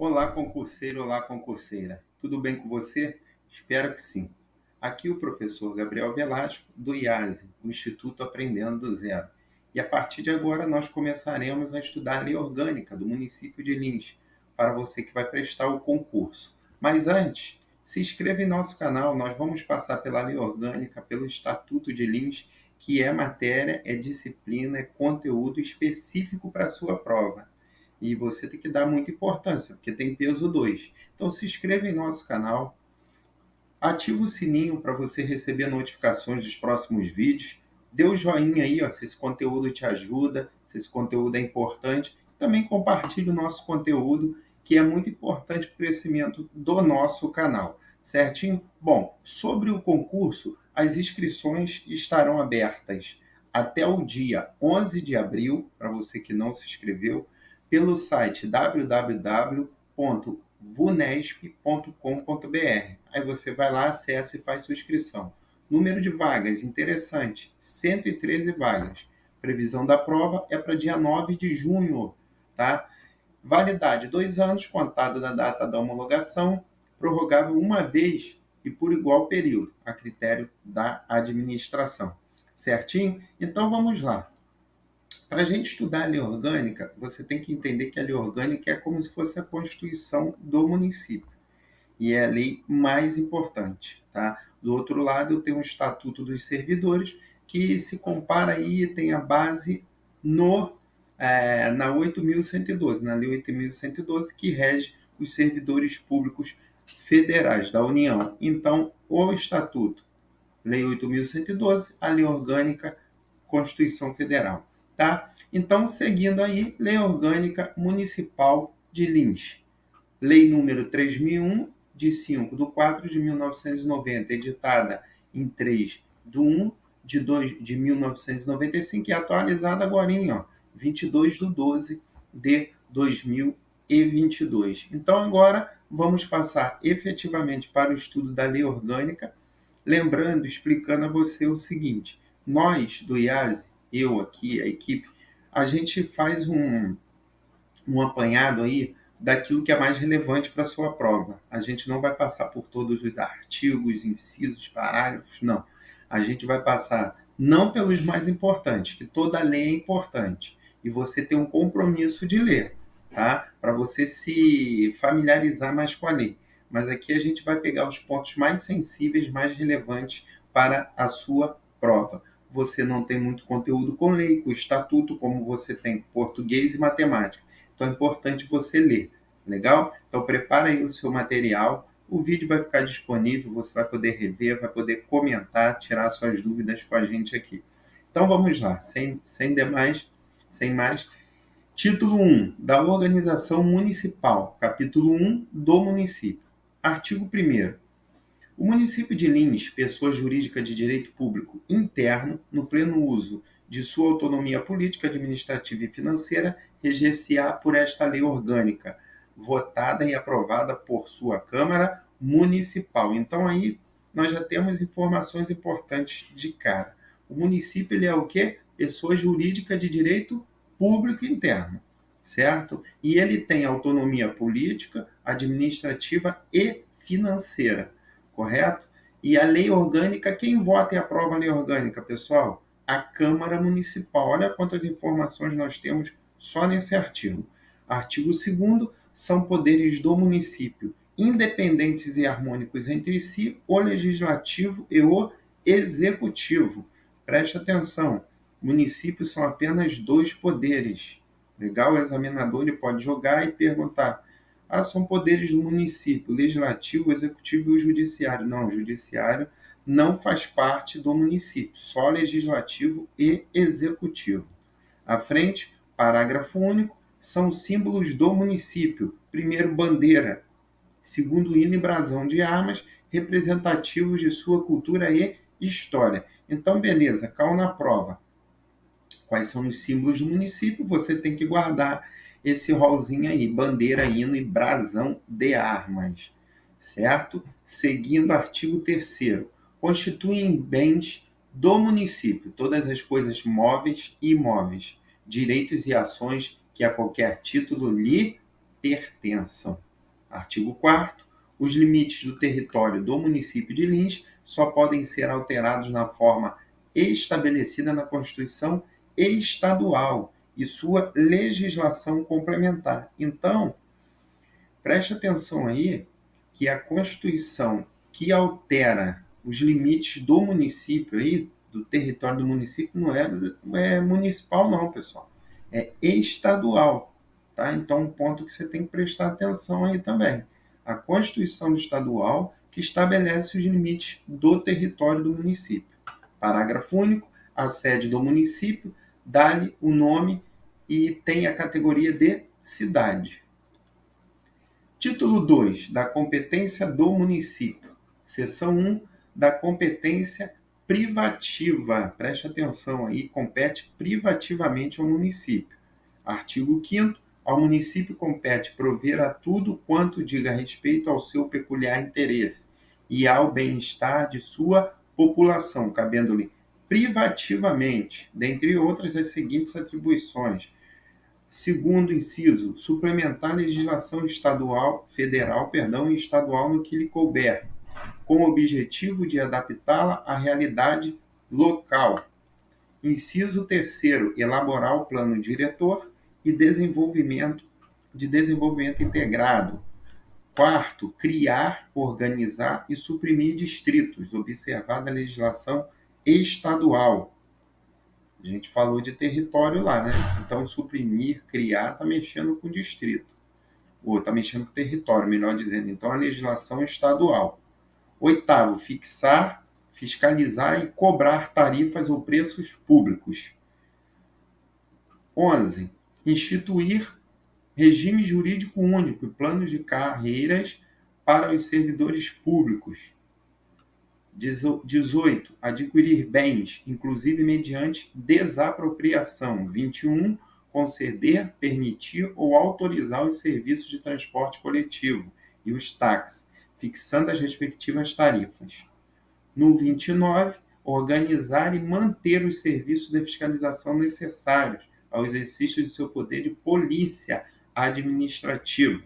Olá, concurseiro, olá, concurseira. Tudo bem com você? Espero que sim. Aqui o professor Gabriel Velasco, do IASE, o Instituto Aprendendo do Zero. E a partir de agora nós começaremos a estudar a lei orgânica do município de Lins, para você que vai prestar o concurso. Mas antes, se inscreva em nosso canal, nós vamos passar pela lei orgânica, pelo Estatuto de Lins, que é matéria, é disciplina, é conteúdo específico para a sua prova. E você tem que dar muita importância, porque tem peso 2. Então se inscreva em nosso canal, ativa o sininho para você receber notificações dos próximos vídeos, dê o joinha aí, ó, se esse conteúdo te ajuda, se esse conteúdo é importante. Também compartilhe o nosso conteúdo, que é muito importante para o crescimento do nosso canal. Certinho? Bom, sobre o concurso, as inscrições estarão abertas até o dia 11 de abril, para você que não se inscreveu, pelo site www.vunesp.com.br. Aí você vai lá, acessa e faz sua inscrição. Número de vagas, interessante, 113 vagas. Previsão da prova é para dia 9 de junho, tá? Validade, 2 anos, contado da data da homologação, prorrogável uma vez e por igual período, a critério da administração. Certinho? Então vamos lá. Para a gente estudar a lei orgânica, você tem que entender que a lei orgânica é como se fosse a Constituição do município. E é a lei mais importante. Tá? Do outro lado, eu tenho o Estatuto dos Servidores, que se compara aí, tem a base na 8.112, na Lei 8.112, que rege os servidores públicos federais da União. Então, o Estatuto, Lei 8.112, a Lei Orgânica, Constituição Federal. Tá? Então, seguindo aí, Lei Orgânica Municipal de Lins. Lei número 3.001, de 5 de 4 de 1990, editada em 3 de 1 de 1995 e atualizada agora em 22 de 12 de 2022. Então, agora vamos passar efetivamente para o estudo da lei orgânica, lembrando, explicando a você o seguinte: nós do IASE, eu aqui, a equipe, a gente faz um apanhado aí daquilo que é mais relevante para a sua prova. A gente não vai passar por todos os artigos, incisos, parágrafos, não. A gente vai passar não pelos mais importantes, que toda lei é importante, e você tem um compromisso de ler, tá? Para você se familiarizar mais com a lei. Mas aqui a gente vai pegar os pontos mais sensíveis, mais relevantes para a sua prova. Você não tem muito conteúdo com lei, com estatuto, como você tem português e matemática. Então é importante você ler, legal? Então prepara aí o seu material, o vídeo vai ficar disponível, você vai poder rever, vai poder comentar, tirar suas dúvidas com a gente aqui. Então vamos lá, sem mais. Título 1 da Organização Municipal, capítulo 1 do município. Artigo 1º. O município de Lins, pessoa jurídica de direito público interno, no pleno uso de sua autonomia política, administrativa e financeira, reger-se-á por esta lei orgânica, votada e aprovada por sua Câmara Municipal. Então aí nós já temos informações importantes de cara. O município ele é o quê? Pessoa jurídica de direito público interno, certo? E ele tem autonomia política, administrativa e financeira, correto? E a lei orgânica, quem vota e aprova a lei orgânica, pessoal? A Câmara Municipal. Olha quantas informações nós temos só nesse artigo. Artigo 2º, são poderes do município, independentes e harmônicos entre si, o legislativo e o executivo. Preste atenção, municípios são apenas 2 poderes. Legal? O examinador ele pode jogar e perguntar: são poderes do município, legislativo, executivo e o judiciário. Não, o judiciário não faz parte do município, só legislativo e executivo. À frente, parágrafo único, são símbolos do município. Primeiro, bandeira. Segundo, hino e brasão de armas, representativos de sua cultura e história. Então, beleza, caiu na prova. Quais são os símbolos do município? Você tem que guardar esse rolzinho aí, bandeira, hino e brasão de armas, certo? Seguindo artigo 3º, constituem bens do município todas as coisas móveis e imóveis, direitos e ações que a qualquer título lhe pertençam. Artigo 4º. Os limites do território do município de Lins só podem ser alterados na forma estabelecida na Constituição estadual e sua legislação complementar. Então, preste atenção aí que a Constituição que altera os limites do município aí, do território do município, não é municipal não, pessoal. É estadual, tá? Então, um ponto que você tem que prestar atenção aí também. A Constituição estadual que estabelece os limites do território do município. Parágrafo único. A sede do município dá-lhe o nome e tem a categoria de cidade. Título 2, da competência do município. Seção 1, da competência privativa. Preste atenção aí, compete privativamente ao município. Artigo 5º, ao município compete prover a tudo quanto diga respeito ao seu peculiar interesse e ao bem-estar de sua população, cabendo-lhe privativamente, dentre outras, as seguintes atribuições. Segundo inciso, suplementar a legislação federal e estadual no que lhe couber, com o objetivo de adaptá-la à realidade local. Inciso 3º, elaborar o plano diretor e desenvolvimento integrado. 4º, criar, organizar e suprimir distritos, observada a legislação estadual. A gente falou de território lá, né? Então, suprimir, criar, está mexendo com o distrito. Ou está mexendo com o território, melhor dizendo. Então, a legislação estadual. 8º, fixar, fiscalizar e cobrar tarifas ou preços públicos. 11º, instituir regime jurídico único e planos de carreiras para os servidores públicos. 18, adquirir bens, inclusive mediante desapropriação. 21, conceder, permitir ou autorizar os serviços de transporte coletivo e os táxis, fixando as respectivas tarifas. No 29, organizar e manter os serviços de fiscalização necessários ao exercício de seu poder de polícia administrativa.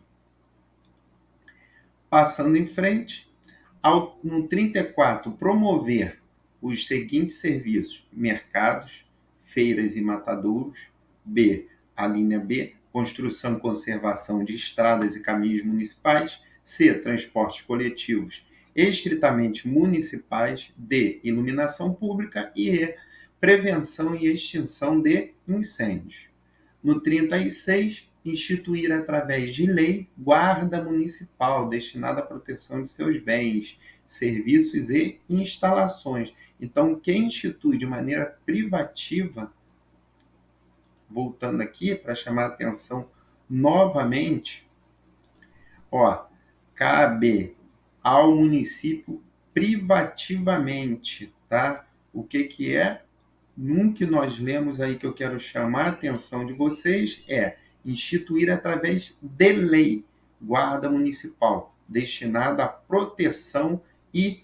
Passando em frente, no 34, promover os seguintes serviços: mercados, feiras e matadouros. B, a linha B, construção e conservação de estradas e caminhos municipais. C, transportes coletivos estritamente municipais. D, iluminação pública. E E, prevenção e extinção de incêndios. No 36, instituir através de lei guarda municipal destinada à proteção de seus bens, serviços e instalações. Então, quem institui de maneira privativa, voltando aqui para chamar a atenção novamente, cabe ao município privativamente, tá? O que é? Num que nós lemos aí que eu quero chamar a atenção de vocês é instituir através de lei guarda municipal destinada à proteção e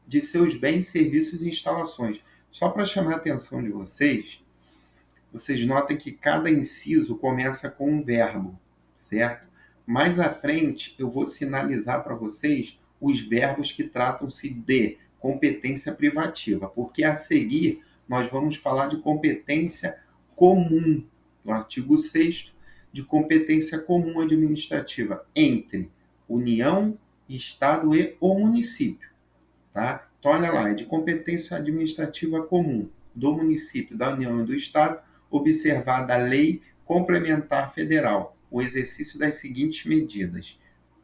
de seus bens, serviços e instalações. Só para chamar a atenção de vocês notem que cada inciso começa com um verbo, certo? Mais à frente eu vou sinalizar para vocês os verbos que tratam-se de competência privativa, porque a seguir nós vamos falar de competência comum, no artigo 6º, de competência comum administrativa entre União, Estado e o município. Tá? Então, olha lá, é de competência administrativa comum do município, da União e do Estado, observada a lei complementar federal, o exercício das seguintes medidas.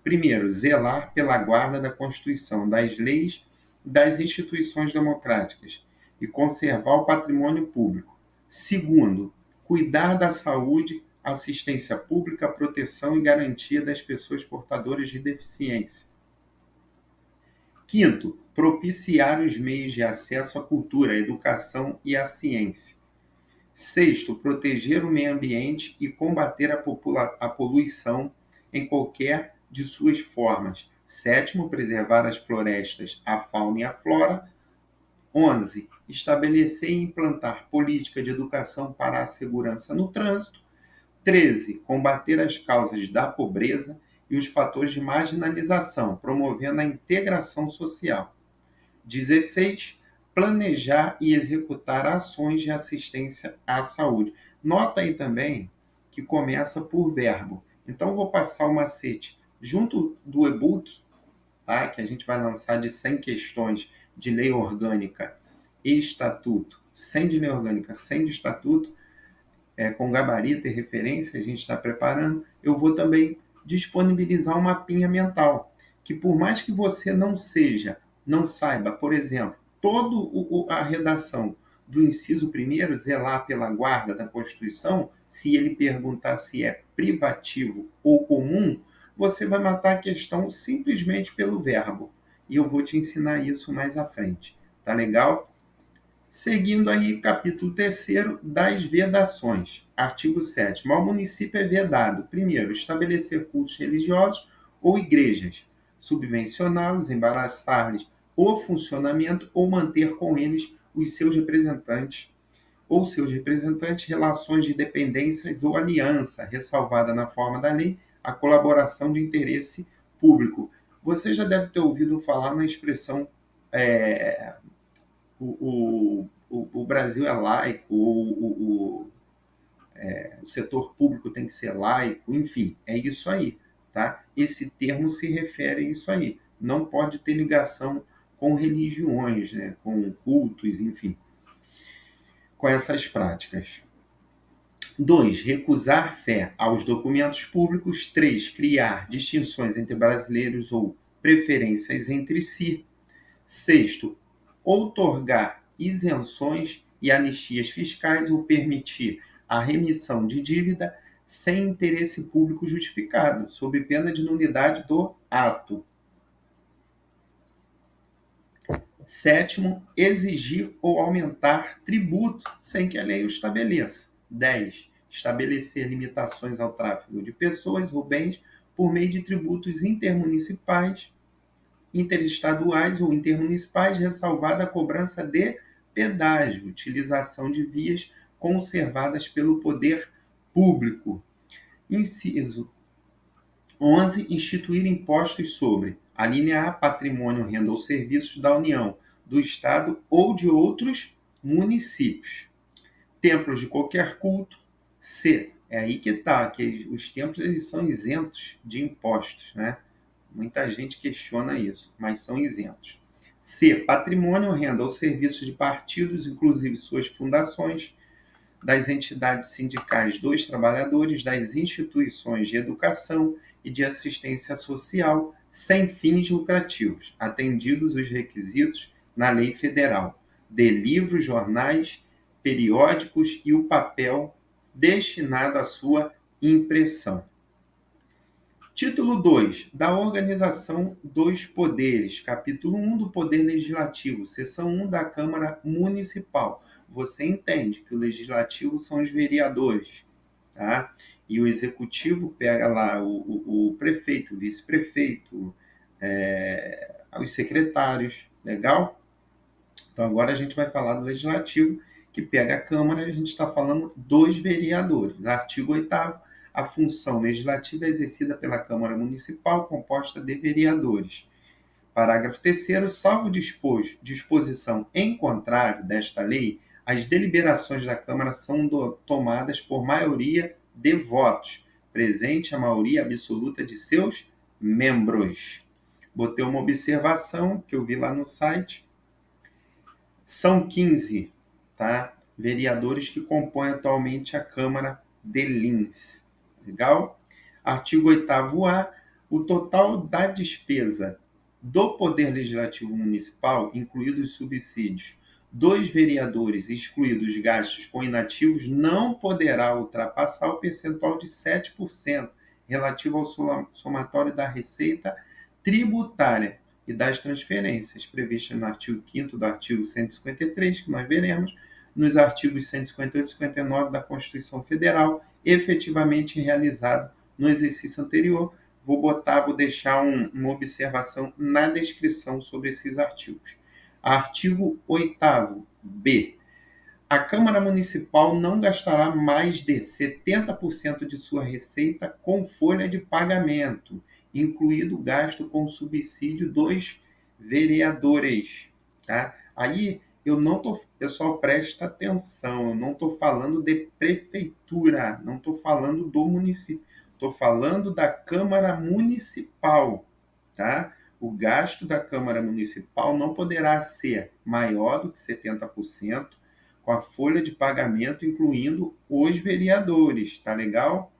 Primeiro, zelar pela guarda da Constituição, das leis e das instituições democráticas e conservar o patrimônio público. Segundo, cuidar da saúde, assistência pública, proteção e garantia das pessoas portadoras de deficiência. Quinto, propiciar os meios de acesso à cultura, à educação e à ciência. Sexto, proteger o meio ambiente e combater a poluição em qualquer de suas formas. Sétimo, preservar as florestas, a fauna e a flora. 11, estabelecer e implantar política de educação para a segurança no trânsito. 13, combater as causas da pobreza e os fatores de marginalização, promovendo a integração social. 16. Planejar e executar ações de assistência à saúde. Nota aí também que começa por verbo. Então, vou passar o macete junto do e-book, tá? Que a gente vai lançar de 100 questões de lei orgânica e estatuto. 100 de lei orgânica, 100 de estatuto, com gabarito e referência, a gente está preparando. Eu vou também disponibilizar um mapinha mental, que por mais que você não saiba, por exemplo, toda a redação do inciso primeiro, zelar pela guarda da Constituição, se ele perguntar se é privativo ou comum, você vai matar a questão simplesmente pelo verbo. E eu vou te ensinar isso mais à frente. Tá legal? Seguindo aí, capítulo 3º das vedações. Artigo 7º. Ao município é vedado, primeiro, estabelecer cultos religiosos ou igrejas, subvencioná-los, embaraçar-lhes o funcionamento ou manter com eles os seus representantes relações de dependências ou aliança, ressalvada na forma da lei a colaboração de interesse público. Você já deve ter ouvido falar na expressão o Brasil é laico, o setor público tem que ser laico, enfim, é isso aí, tá? Esse termo se refere a isso aí. Não pode ter ligação com religiões, né? Com cultos, enfim, com essas práticas. 2. Recusar fé aos documentos públicos. 3. Criar distinções entre brasileiros ou preferências entre si. 6. Outorgar isenções e anistias fiscais ou permitir a remissão de dívida sem interesse público justificado, sob pena de nulidade do ato. 7. Exigir ou aumentar tributo sem que a lei o estabeleça. 10. Estabelecer limitações ao tráfego de pessoas ou bens por meio de tributos intermunicipais, interestaduais ou intermunicipais, ressalvada a cobrança de pedágio, utilização de vias conservadas pelo poder público. Inciso 11. Instituir impostos sobre a linha A, patrimônio, renda ou serviços da União, do Estado ou de outros municípios. Templos de qualquer culto. C. É aí que está, que os templos eles são isentos de impostos, né? Muita gente questiona isso, mas são isentos. C. Patrimônio, renda ou serviços de partidos, inclusive suas fundações, das entidades sindicais dos trabalhadores, das instituições de educação e de assistência social, sem fins lucrativos, atendidos os requisitos na lei federal, de livros, jornais, periódicos e o papel destinado à sua impressão. Título 2. Da organização dos poderes. Capítulo 1 do Poder Legislativo. Seção 1 da Câmara Municipal. Você entende que o Legislativo são os vereadores, tá? E o Executivo pega lá o prefeito, o vice-prefeito, os secretários. Legal? Então agora a gente vai falar do Legislativo, que pega a Câmara, e a gente está falando dos vereadores. Artigo 8º. A função legislativa é exercida pela Câmara Municipal, composta de vereadores. Parágrafo 3º. Salvo disposição em contrário desta lei, as deliberações da Câmara são tomadas por maioria de votos, presente a maioria absoluta de seus membros. Botei uma observação que eu vi lá no site. São 15, tá? Vereadores que compõem atualmente a Câmara de Lins. Legal? Artigo 8º-A. O total da despesa do Poder Legislativo Municipal, incluídos os subsídios dos vereadores, excluídos os gastos com inativos, não poderá ultrapassar o percentual de 7% relativo ao somatório da receita tributária e das transferências, previstas no artigo 5º do artigo 153, que nós veremos, nos artigos 158 e 159 da Constituição Federal, efetivamente realizado no exercício anterior. Vou deixar uma observação na descrição sobre esses artigos. Artigo 8º-B. A Câmara Municipal não gastará mais de 70% de sua receita com folha de pagamento incluído o gasto com subsídio dos vereadores. Tá? Aí, pessoal, presta atenção, eu não estou falando de prefeitura, não estou falando do município, estou falando da Câmara Municipal. Tá? O gasto da Câmara Municipal não poderá ser maior do que 70%, com a folha de pagamento incluindo os vereadores, tá legal?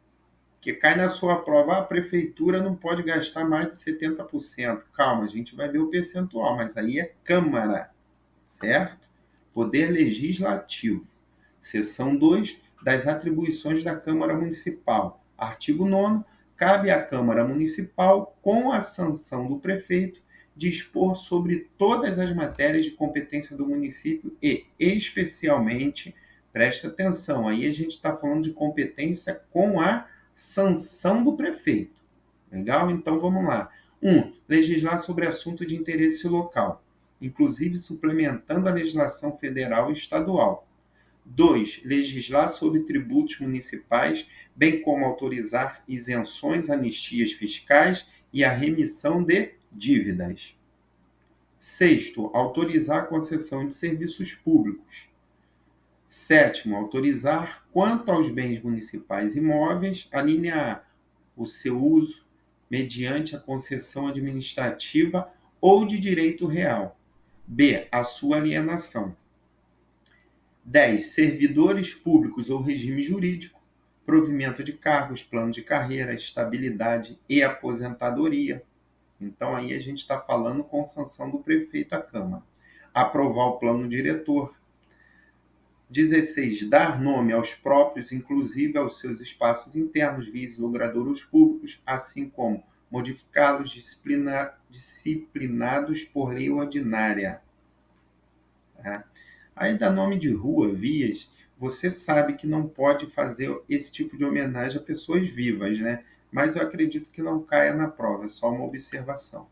Que cai na sua prova, a prefeitura não pode gastar mais de 70%. Calma, a gente vai ver o percentual, mas aí é Câmara, certo? Poder Legislativo. Seção 2 das atribuições da Câmara Municipal. Artigo 9º, cabe à Câmara Municipal, com a sanção do prefeito, dispor sobre todas as matérias de competência do município e, especialmente, presta atenção, aí a gente está falando de competência com a sanção do prefeito. Legal? Então vamos lá. 1. Legislar sobre assunto de interesse local, inclusive suplementando a legislação federal e estadual. 2. Legislar sobre tributos municipais, bem como autorizar isenções, anistias fiscais e a remissão de dívidas. 6. Autorizar a concessão de serviços públicos. 7. Autorizar, quanto aos bens municipais imóveis, a linha A, o seu uso mediante a concessão administrativa ou de direito real. B. A sua alienação. 10. Servidores públicos ou regime jurídico, provimento de cargos, plano de carreira, estabilidade e aposentadoria. Então, aí a gente está falando com sanção do prefeito à Câmara. Aprovar o plano diretor. 16. Dar nome aos próprios, inclusive aos seus espaços internos, vias e logradouros públicos, assim como modificá-los disciplinados por lei ordinária. Tá? Aí dá nome de rua, vias, você sabe que não pode fazer esse tipo de homenagem a pessoas vivas, né? Mas eu acredito que não caia na prova, é só uma observação.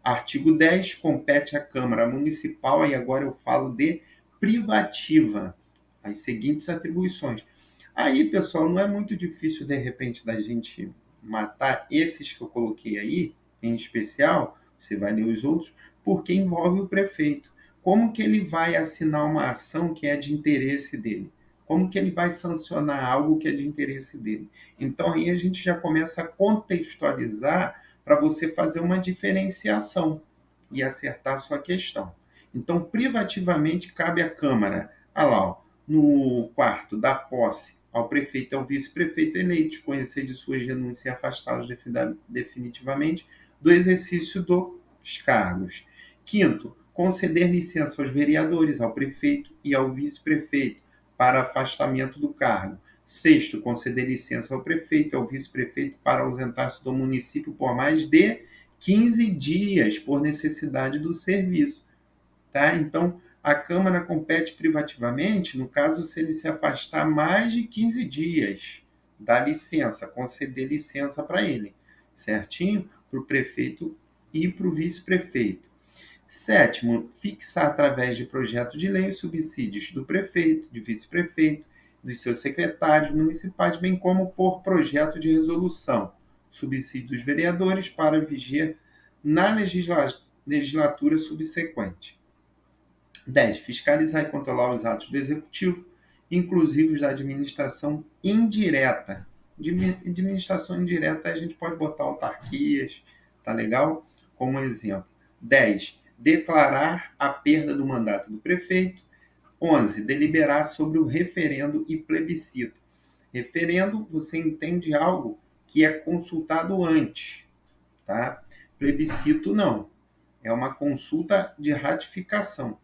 Artigo 10, compete à Câmara Municipal, e agora eu falo de privativa, as seguintes atribuições. Aí, pessoal, não é muito difícil, de repente, da gente matar esses que eu coloquei aí, em especial, você vai ler os outros, porque envolve o prefeito. Como que ele vai assinar uma ação que é de interesse dele? Como que ele vai sancionar algo que é de interesse dele? Então, aí a gente já começa a contextualizar para você fazer uma diferenciação e acertar a sua questão. Então, privativamente, cabe à Câmara, lá, ó, no quarto, da posse ao prefeito e ao vice-prefeito eleitos, conhecer de suas renúncias e afastá-los definitivamente do exercício dos cargos. Quinto, conceder licença aos vereadores, ao prefeito e ao vice-prefeito para afastamento do cargo. Sexto, conceder licença ao prefeito e ao vice-prefeito para ausentar-se do município por mais de 15 dias, por necessidade do serviço. Tá? Então, a Câmara compete privativamente, no caso, se ele se afastar mais de 15 dias, dá licença, conceder licença para ele, certinho? Para o prefeito e para o vice-prefeito. Sétimo, fixar através de projeto de lei os subsídios do prefeito, de vice-prefeito, dos seus secretários municipais, bem como por projeto de resolução, subsídio dos vereadores para viger na legislatura subsequente. 10. Fiscalizar e controlar os atos do Executivo, inclusive os da administração indireta. Administração indireta, a gente pode botar autarquias, tá legal? Como exemplo. 10. Declarar a perda do mandato do prefeito. 11. Deliberar sobre o referendo e plebiscito. Referendo, você entende algo que é consultado antes, tá? Plebiscito, não. É uma consulta de ratificação.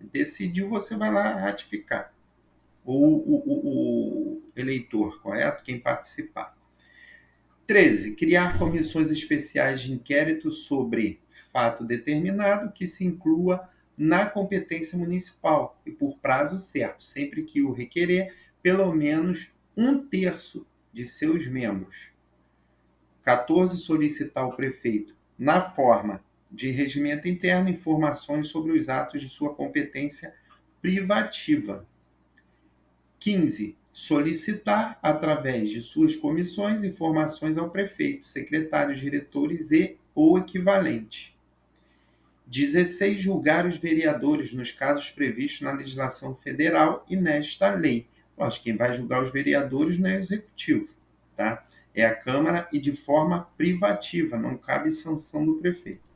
Decidiu, você vai lá ratificar. Ou o eleitor, correto? Quem participar. 13. Criar comissões especiais de inquérito sobre fato determinado que se inclua na competência municipal e por prazo certo, sempre que o requerer pelo menos 1/3 de seus membros. 14. Solicitar ao prefeito, na forma de regimento interno, informações sobre os atos de sua competência privativa. 15. solicitar, através de suas comissões, informações ao prefeito, secretários, diretores e ou equivalente. 16. Julgar os vereadores nos casos previstos na legislação federal e nesta lei. Lógico, quem vai julgar os vereadores não é o executivo, tá? É a Câmara e de forma privativa, não cabe sanção do prefeito.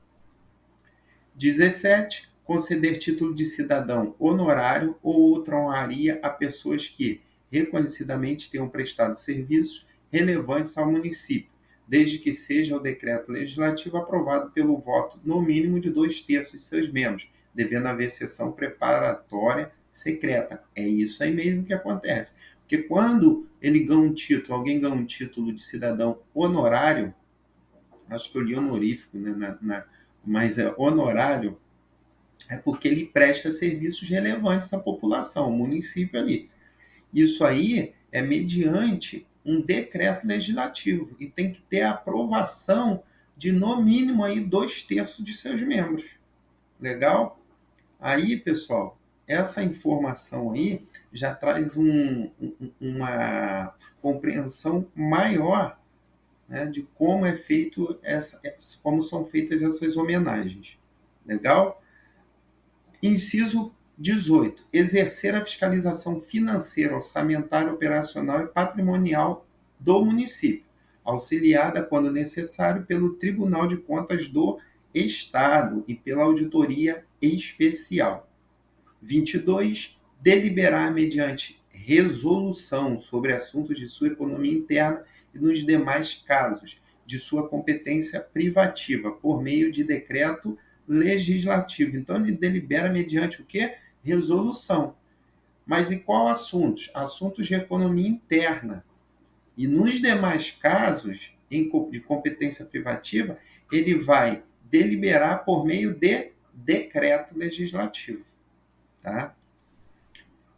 17. Conceder título de cidadão honorário ou outra honraria a pessoas que reconhecidamente tenham prestado serviços relevantes ao município, desde que seja o decreto legislativo aprovado pelo voto no mínimo de 2/3 de seus membros, devendo haver sessão preparatória secreta. É isso aí mesmo que acontece. Porque quando ele ganha um título, alguém ganha um título de cidadão honorário, acho que eu li honorífico, né, mas é honorário, é porque ele presta serviços relevantes à população, ao município ali. Isso aí é mediante um decreto legislativo e tem que ter a aprovação de no mínimo aí 2/3 de seus membros. Legal? Aí, pessoal, essa informação aí já traz uma compreensão maior, né, de como como são feitas essas homenagens. Legal? Inciso 18. Exercer a fiscalização financeira, orçamentária, operacional e patrimonial do município, auxiliada, quando necessário, pelo Tribunal de Contas do Estado e pela Auditoria Especial. 22. Deliberar mediante resolução sobre assuntos de sua economia interna e nos demais casos de sua competência privativa, por meio de decreto legislativo. Então, ele delibera mediante o quê? Resolução. Mas e qual assuntos? Assuntos de economia interna. E nos demais casos de competência privativa, ele vai deliberar por meio de decreto legislativo. Tá?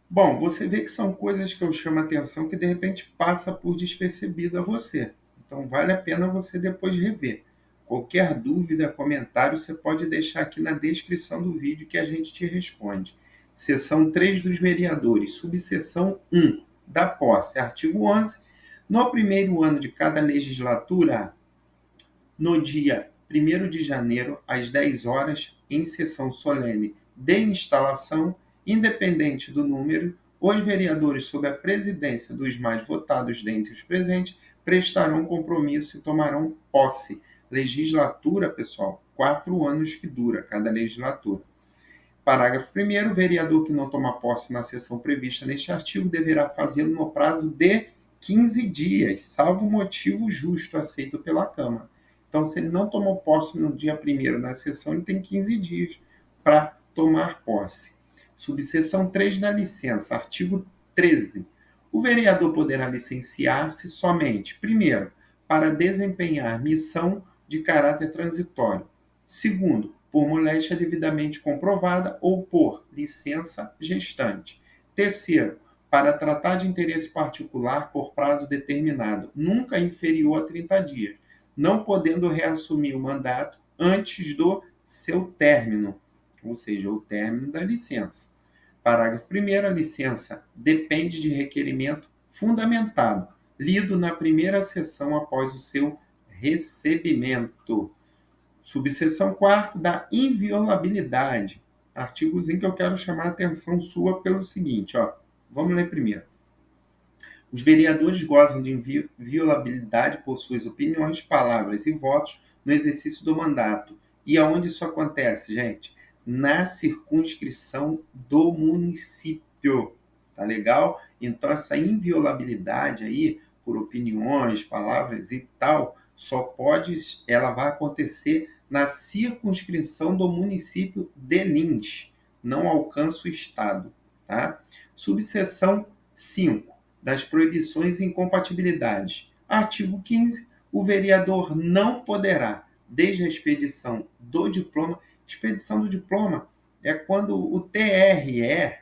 Bom, você vê que são coisas que eu chamo a atenção que de repente passa por despercebido a você. Então vale a pena você depois rever. Qualquer dúvida, comentário, você pode deixar aqui na descrição do vídeo que a gente te responde. Seção 3 dos vereadores, subseção 1 da posse, artigo 11. No primeiro ano de cada legislatura, no dia 1º de janeiro, às 10 horas, em sessão solene de instalação, independente do número, os vereadores, sob a presidência dos mais votados dentre os presentes, prestarão compromisso e tomarão posse. Legislatura, pessoal, 4 anos que dura cada legislatura. Parágrafo 1º, o vereador que não toma posse na sessão prevista neste artigo deverá fazê-lo no prazo de 15 dias, salvo motivo justo aceito pela Câmara. Então, se ele não tomou posse no dia 1º na sessão, ele tem 15 dias para tomar posse. Subseção 3 da licença, artigo 13. O vereador poderá licenciar-se somente, primeiro, para desempenhar missão de caráter transitório. Segundo, por moléstia devidamente comprovada ou por licença gestante. Terceiro, para tratar de interesse particular por prazo determinado, nunca inferior a 30 dias, não podendo reassumir o mandato antes do seu término, ou seja, o término da licença. Parágrafo 1º, a licença depende de requerimento fundamentado, lido na primeira sessão após o seu recebimento. Subseção 4 da inviolabilidade. Artigozinho que eu quero chamar a atenção sua pelo seguinte, ó. Vamos ler primeiro. Os vereadores gozam de inviolabilidade por suas opiniões, palavras e votos no exercício do mandato. E aonde isso acontece, gente? Na circunscrição do município. Tá legal? Então, essa inviolabilidade aí, por opiniões, palavras e tal, ela vai acontecer na circunscrição do município de Lins. Não alcança o Estado. Tá? Subseção 5 das proibições e incompatibilidades. Artigo 15. O vereador não poderá, desde a expedição do diploma. Expedição do diploma é quando o TRE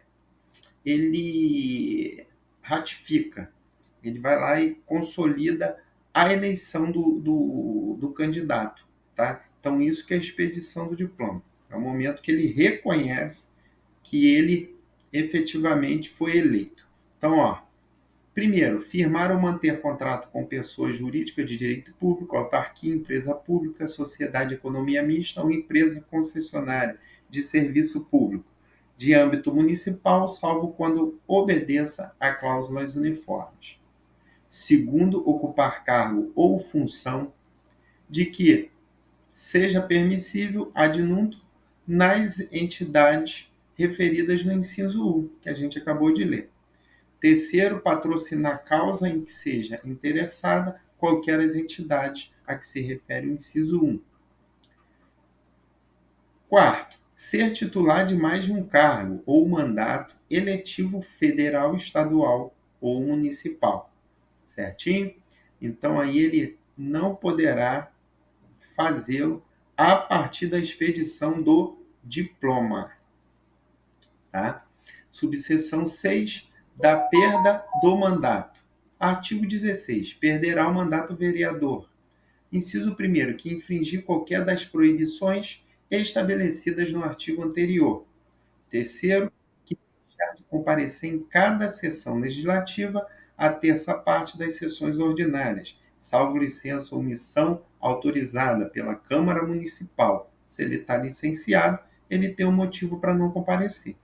ele ratifica, ele vai lá e consolida a eleição do candidato. Tá? Então, isso que é a expedição do diploma. É o momento que ele reconhece que ele efetivamente foi eleito. Então, ó, Primeiro, firmar ou manter contrato com pessoa jurídica de direito público, autarquia, empresa pública, sociedade de economia mista ou empresa concessionária de serviço público de âmbito municipal, salvo quando obedeça a cláusulas uniformes. Segundo, ocupar cargo ou função de que seja permissível adjunto nas entidades referidas no inciso 1, que a gente acabou de ler. Terceiro, patrocinar causa em que seja interessada qualquer das entidades a que se refere o inciso 1. Quarto, ser titular de mais de um cargo ou mandato eletivo federal, estadual ou municipal. Certinho? Então, aí ele não poderá fazê-lo a partir da expedição do diploma. Tá? Subseção 6, da perda do mandato. Artigo 16. Perderá o mandato vereador. Inciso 1º, que infringir qualquer das proibições estabelecidas no artigo anterior. Terceiro, que deixar de comparecer em cada sessão legislativa a terça parte das sessões ordinárias, salvo licença ou omissão autorizada pela Câmara Municipal. Se ele está licenciado, ele tem um motivo para não comparecer.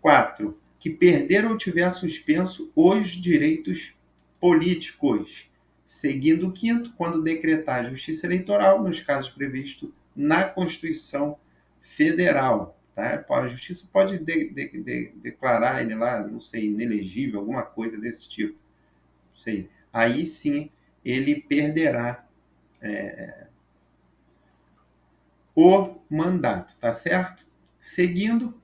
4. Que perder ou tiver suspenso os direitos políticos. Seguindo o quinto, quando decretar a justiça eleitoral, nos casos previstos na Constituição Federal. Tá? A justiça pode declarar ele lá, não sei, inelegível, alguma coisa desse tipo. Não sei. Aí sim ele perderá o mandato, tá certo? Seguindo,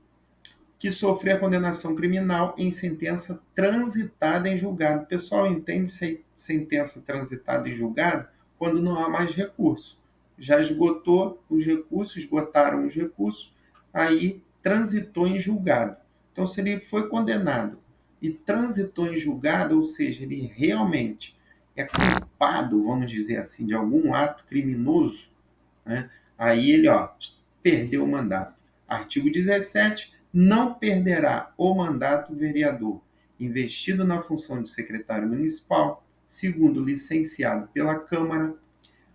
que sofrer a condenação criminal em sentença transitada em julgado. O pessoal entende sentença transitada em julgado quando não há mais recurso. Já esgotou os recursos, esgotaram os recursos, aí transitou em julgado. Então, se ele foi condenado e transitou em julgado, ou seja, ele realmente é culpado, vamos dizer assim, de algum ato criminoso, né? Aí ele perdeu o mandato. Artigo 17, não perderá o mandato vereador investido na função de secretário municipal, segundo licenciado pela Câmara.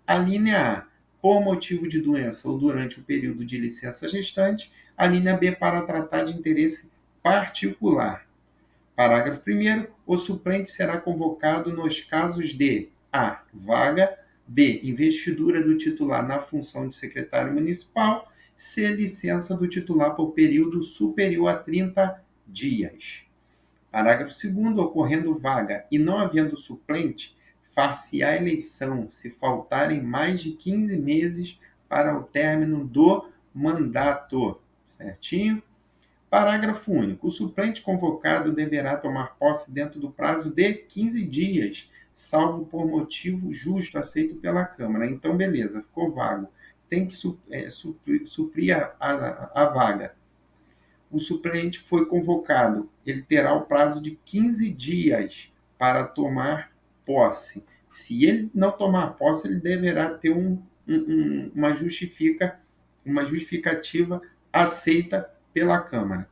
A linha A, por motivo de doença ou durante o período de licença gestante. A linha B, para tratar de interesse particular. Parágrafo 1º. O suplente será convocado nos casos de A. Vaga. B. Investidura do titular na função de secretário municipal. C. Licença do titular por período superior a 30 dias. Parágrafo 2º. Ocorrendo vaga e não havendo suplente, far-se-á eleição se faltarem mais de 15 meses para o término do mandato. Certinho? Parágrafo único. O suplente convocado deverá tomar posse dentro do prazo de 15 dias, salvo por motivo justo aceito pela Câmara. Então, beleza, ficou vago. Tem que suprir a vaga. O suplente foi convocado. Ele terá o prazo de 15 dias para tomar posse. Se ele não tomar posse, ele deverá ter uma justificativa aceita pela Câmara.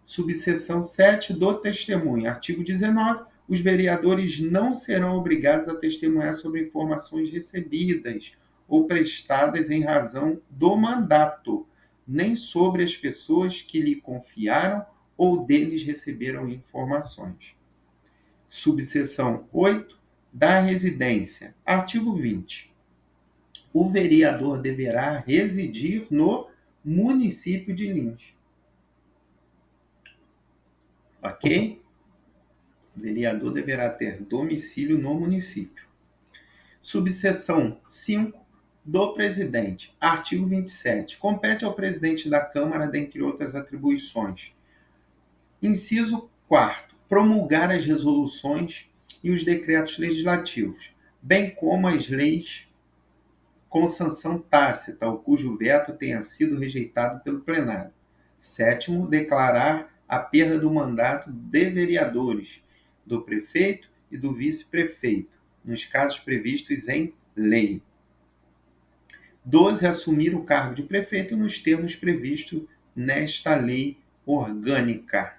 Subseção 7 do testemunho. Artigo 19. Os vereadores não serão obrigados a testemunhar sobre informações recebidas ou prestadas em razão do mandato, nem sobre as pessoas que lhe confiaram ou deles receberam informações. Subseção 8 da residência. Artigo 20. O vereador deverá residir no município de Lins. Ok? O vereador deverá ter domicílio no município. Subseção 5 do presidente. Artigo 27. Compete ao presidente da Câmara, dentre outras atribuições. Inciso 4º. Promulgar as resoluções e os decretos legislativos, bem como as leis com sanção tácita, ou cujo veto tenha sido rejeitado pelo plenário. 7º. Declarar a perda do mandato de vereadores, do prefeito e do vice-prefeito, nos casos previstos em lei. 12. Assumir o cargo de prefeito nos termos previstos nesta lei orgânica.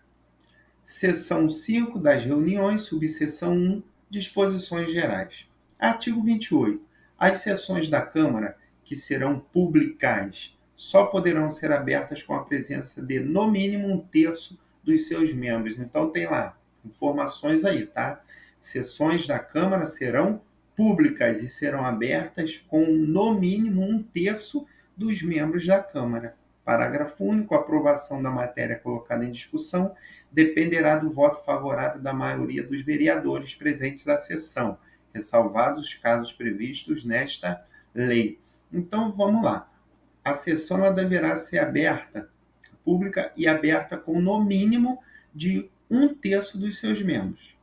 Seção 5 das reuniões, subseção 1, disposições gerais. Artigo 28. As sessões da Câmara, que serão públicas, só poderão ser abertas com a presença de, no mínimo, 1/3 dos seus membros. Então, tem lá informações aí, tá? Sessões da Câmara serão públicas e serão abertas com, no mínimo, 1/3 dos membros da Câmara. Parágrafo único. A aprovação da matéria colocada em discussão dependerá do voto favorável da maioria dos vereadores presentes à sessão, ressalvados os casos previstos nesta lei. Então, vamos lá. A sessão ela deverá ser aberta, pública e aberta com, no mínimo, de 1/3 dos seus membros.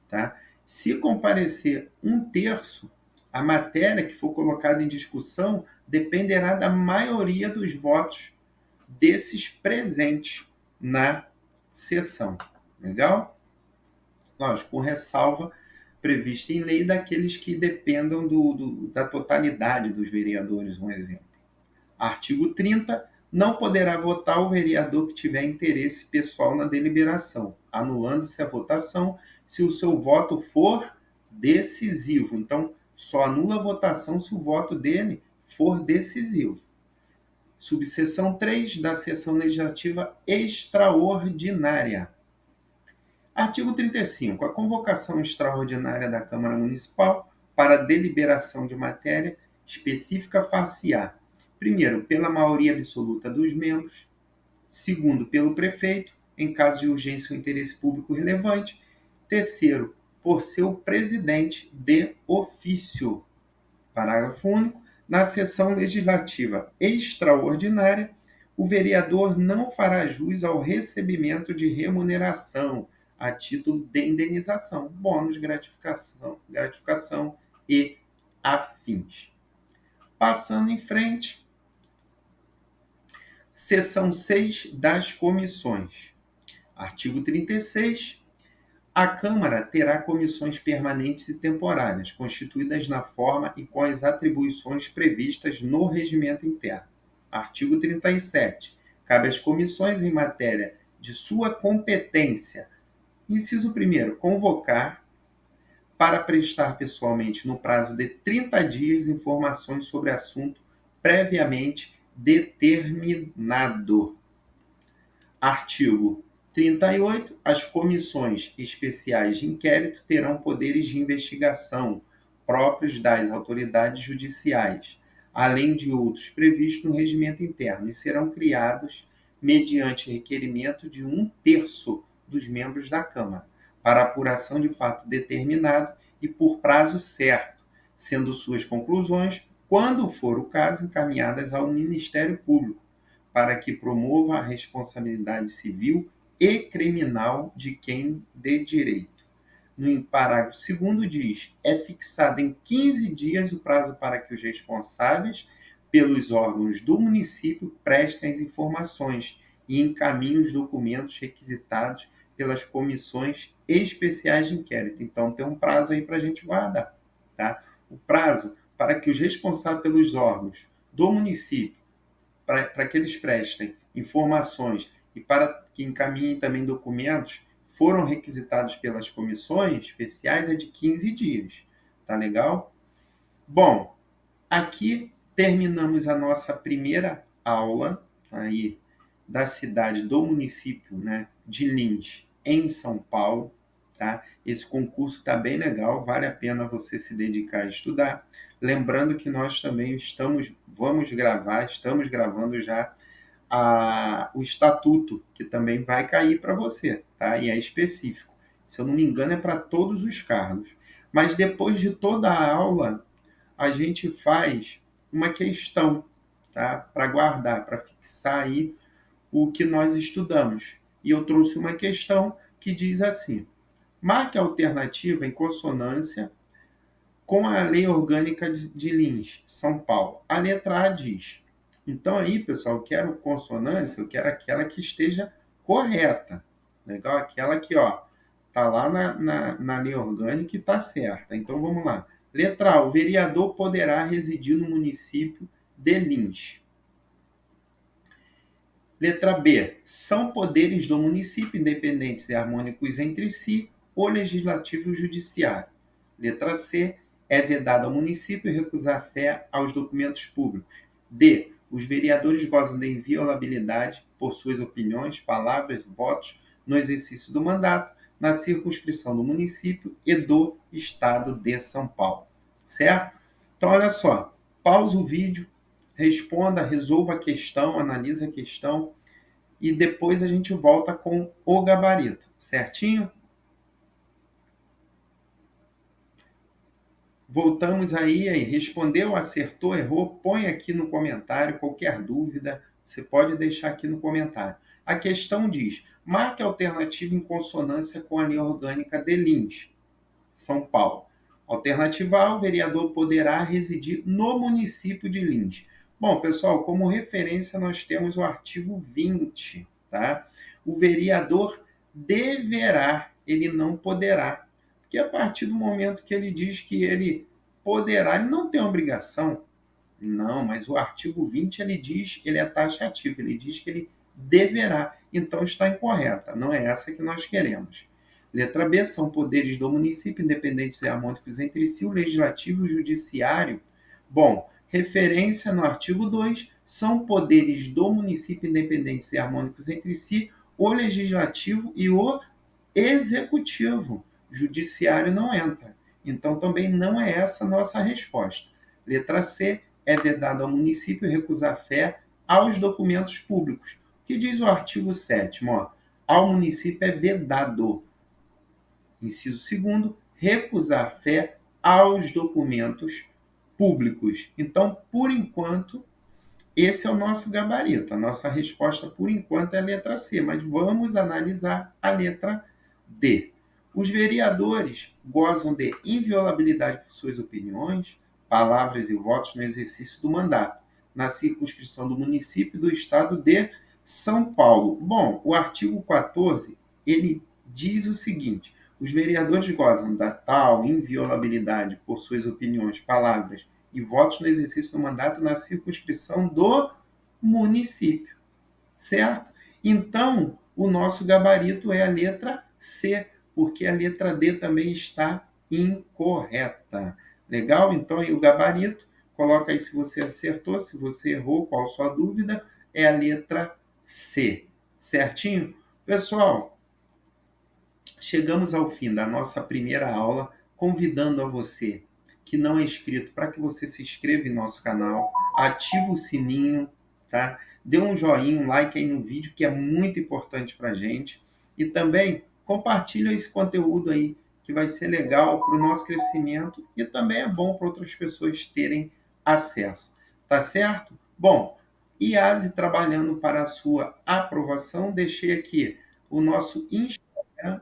Tá? Se comparecer 1/3, a matéria que for colocada em discussão dependerá da maioria dos votos desses presentes na sessão. Legal? Lógico, com ressalva prevista em lei daqueles que dependam da totalidade dos vereadores, um exemplo. Artigo 30. Não poderá votar o vereador que tiver interesse pessoal na deliberação, anulando-se a votação se o seu voto for decisivo. Então, só anula a votação se o voto dele for decisivo. Subseção 3 da sessão legislativa extraordinária. Artigo 35. A convocação extraordinária da Câmara Municipal para deliberação de matéria específica far-se-á, primeiro, pela maioria absoluta dos membros, segundo, pelo prefeito, em caso de urgência ou interesse público relevante, terceiro, por seu presidente de ofício. Parágrafo único. Na sessão legislativa extraordinária, o vereador não fará jus ao recebimento de remuneração a título de indenização, bônus, gratificação e afins. Passando em frente, seção 6 das comissões. Artigo 36. A Câmara terá comissões permanentes e temporárias, constituídas na forma e com as atribuições previstas no regimento interno. Artigo 37. Cabe às comissões, em matéria de sua competência, inciso 1º, convocar para prestar pessoalmente, no prazo de 30 dias, informações sobre assunto previamente determinado. Artigo 38. As comissões especiais de inquérito terão poderes de investigação próprios das autoridades judiciais, além de outros previstos no regimento interno, e serão criados mediante requerimento de 1/3 dos membros da Câmara, para apuração de fato determinado e por prazo certo, sendo suas conclusões, quando for o caso, encaminhadas ao Ministério Público, para que promova a responsabilidade civil e criminal de quem de direito. No parágrafo 2º diz: é fixado em 15 dias o prazo para que os responsáveis pelos órgãos do município prestem as informações e encaminhem os documentos requisitados pelas comissões especiais de inquérito. Então, tem um prazo aí para a gente guardar. Tá? O prazo para que os responsáveis pelos órgãos do município, para que eles prestem informações e para que encaminhem também documentos, foram requisitados pelas comissões especiais, é de 15 dias. Tá legal? Bom, aqui terminamos a nossa primeira aula aí da cidade, do município, né, de Lins, em São Paulo. Tá? Esse concurso está bem legal, vale a pena você se dedicar a estudar. Lembrando que nós também estamos gravando já o estatuto, que também vai cair para você, tá? E é específico. Se eu não me engano, é para todos os cargos. Mas depois de toda a aula, a gente faz uma questão, tá? Para guardar, para fixar aí o que nós estudamos. E eu trouxe uma questão que diz assim: marque a alternativa em consonância com a Lei Orgânica de Lins, São Paulo. A letra A diz. Então aí, pessoal, eu quero consonância, eu quero aquela que esteja correta. Legal? Aquela que, ó, tá lá na Lei Orgânica e tá certa. Então vamos lá. Letra A. O vereador poderá residir no município de Lins. Letra B. São poderes do município independentes e harmônicos entre si, o legislativo e o judiciário. Letra C. É vedado ao município recusar fé aos documentos públicos. D. Os vereadores gozam de inviolabilidade por suas opiniões, palavras e votos no exercício do mandato, na circunscrição do município e do Estado de São Paulo. Certo? Então, olha só. Pausa o vídeo, responda, resolva a questão, analise a questão e depois a gente volta com o gabarito, certinho? Voltamos aí, respondeu, acertou, errou, põe aqui no comentário qualquer dúvida, você pode deixar aqui no comentário. A questão diz, marque a alternativa em consonância com a lei orgânica de Lins, São Paulo. Alternativa A, o vereador poderá residir no município de Lins. Bom, pessoal, como referência nós temos o artigo 20, tá? O vereador deverá, ele não poderá. Porque a partir do momento que ele diz que ele poderá, ele não tem obrigação. Não, mas o artigo 20 ele diz, ele é taxativo, ele diz que ele deverá. Então está incorreta, não é essa que nós queremos. Letra B, são poderes do município, independentes e harmônicos entre si, o legislativo e o judiciário. Bom, referência no artigo 2, são poderes do município, independentes e harmônicos entre si, o legislativo e o executivo. Judiciário não entra. Então também não é essa a nossa resposta. Letra C, é vedado ao município recusar fé aos documentos públicos. O que diz o artigo 7º? Ó, ao município é vedado. Inciso 2º, recusar fé aos documentos públicos. Então, por enquanto, esse é o nosso gabarito. A nossa resposta, por enquanto, é a letra C, mas vamos analisar a letra D. Os vereadores gozam de inviolabilidade por suas opiniões, palavras e votos no exercício do mandato, na circunscrição do município e do estado de São Paulo. Bom, o artigo 14, ele diz o seguinte: os vereadores gozam da tal inviolabilidade por suas opiniões, palavras e votos no exercício do mandato na circunscrição do município, certo? Então, o nosso gabarito é a letra C, porque a letra D também está incorreta. Legal? Então, aí o gabarito, coloca aí se você acertou, se você errou, qual a sua dúvida, é a letra C. Certinho? Pessoal, chegamos ao fim da nossa primeira aula, convidando a você que não é inscrito para que você se inscreva em nosso canal, ative o sininho, tá? Dê um joinha, um like aí no vídeo, que é muito importante para a gente. E também compartilha esse conteúdo aí, que vai ser legal para o nosso crescimento e também é bom para outras pessoas terem acesso. Tá certo? Bom, IASE trabalhando para a sua aprovação, deixei aqui o nosso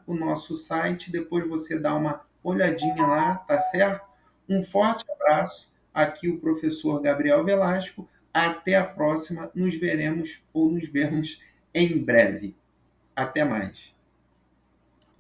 o nosso site, depois você dá uma olhadinha lá, tá certo? Um forte abraço, aqui o professor Gabriel Velasco, até a próxima, nos veremos ou nos vemos em breve. Até mais.